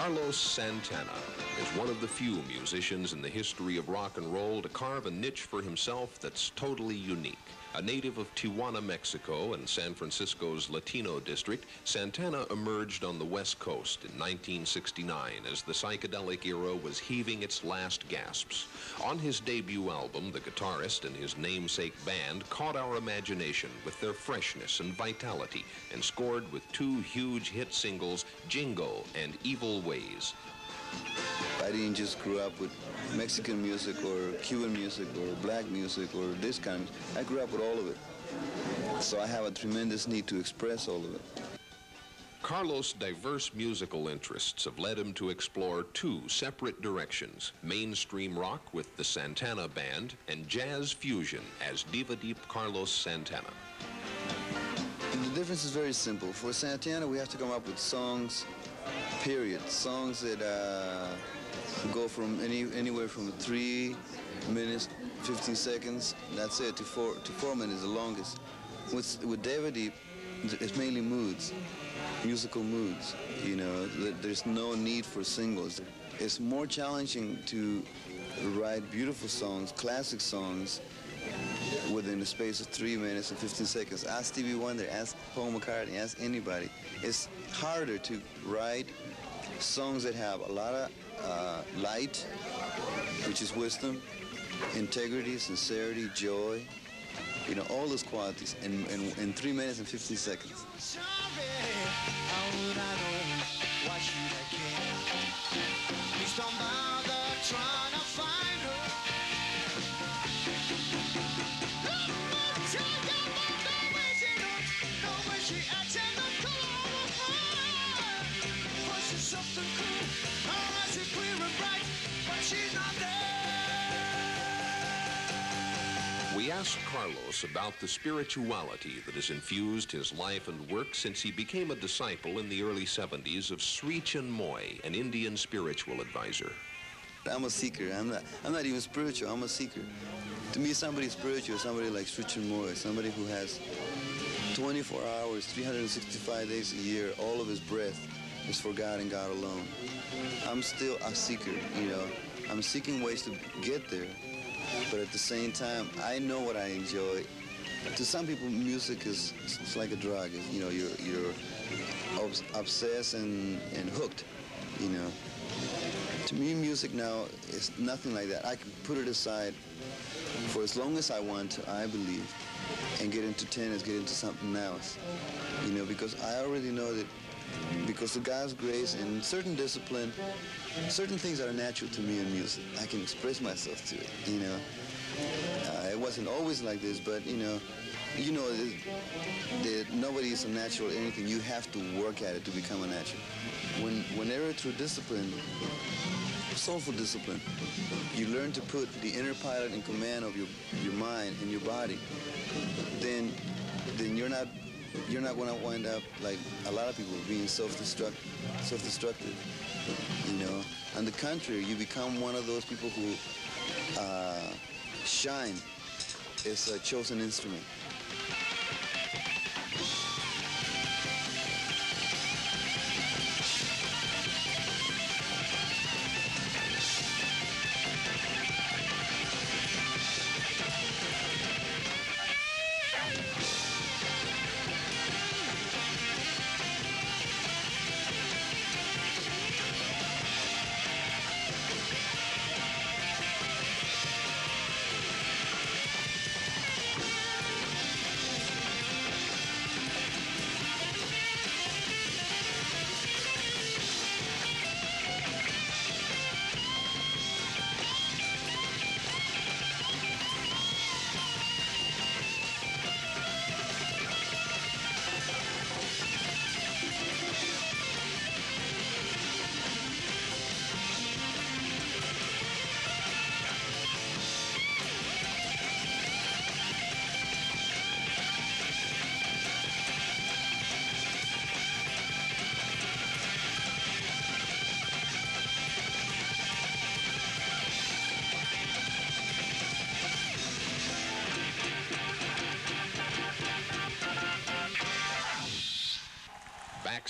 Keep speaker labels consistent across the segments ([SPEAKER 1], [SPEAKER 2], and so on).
[SPEAKER 1] Carlos Santana is one of the few musicians in the history of rock and roll to carve a niche for himself that's totally unique. A native of Tijuana, Mexico, and San Francisco's Latino district, Santana emerged on the West Coast in 1969 as the psychedelic era was heaving its last gasps. On his debut album, the guitarist and his namesake band caught our imagination with their freshness and vitality and scored with two huge hit singles, Jingo and Evil Ways.
[SPEAKER 2] I didn't just grow up with Mexican music or Cuban music or black music or this kind. I grew up with all of it. So I have a tremendous need to express all of it.
[SPEAKER 1] Carlos' diverse musical interests have led him to explore two separate directions: mainstream rock with the Santana Band and jazz fusion as Diva Deep Carlos Santana.
[SPEAKER 2] And the difference is very simple. For Santana, we have to come up with songs, period. Songs that go from anywhere from 3 minutes, 15 seconds, that's it, to 4 minutes, the longest. With Diva Deep, it's mainly moods, musical moods. You know, there's no need for singles. It's more challenging to write beautiful songs, classic songs, within the space of 3 minutes and 15 seconds. Ask Stevie Wonder, ask Paul McCartney, ask anybody. It's harder to write songs that have a lot of light, which is wisdom, integrity, sincerity, joy, you know, all those qualities in 3 minutes and 15 seconds.
[SPEAKER 1] We asked Carlos about the spirituality that has infused his life and work since he became a disciple in the early 70s of Sri Chinmoy, an Indian spiritual advisor.
[SPEAKER 2] I'm a seeker. I'm not even spiritual. I'm a seeker. To me, somebody spiritual is somebody like Sri Chinmoy, somebody who has 24 hours, 365 days a year, all of his breath is for God and God alone. I'm still a seeker, you know. I'm seeking ways to get there. But at the same time, I know what I enjoy. To some people, music is it's like a drug. It's, you know, you're obsessed and hooked, you know. To me, music now is nothing like that. I can put it aside for as long as I want to, I believe, and get into tennis, get into something else, you know, because I already know that because of God's grace and certain discipline, certain things that are natural to me in music, I can express myself to it, you know. It wasn't always like this, but, you know that nobody is a natural at anything. You have to work at it to become a natural. Whenever through discipline, soulful discipline, you learn to put the inner pilot in command of your mind and your body, then you're not going to wind up like a lot of people being self-destructive, you know. On the contrary, you become one of those people who shine as a chosen instrument.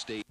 [SPEAKER 1] backstage.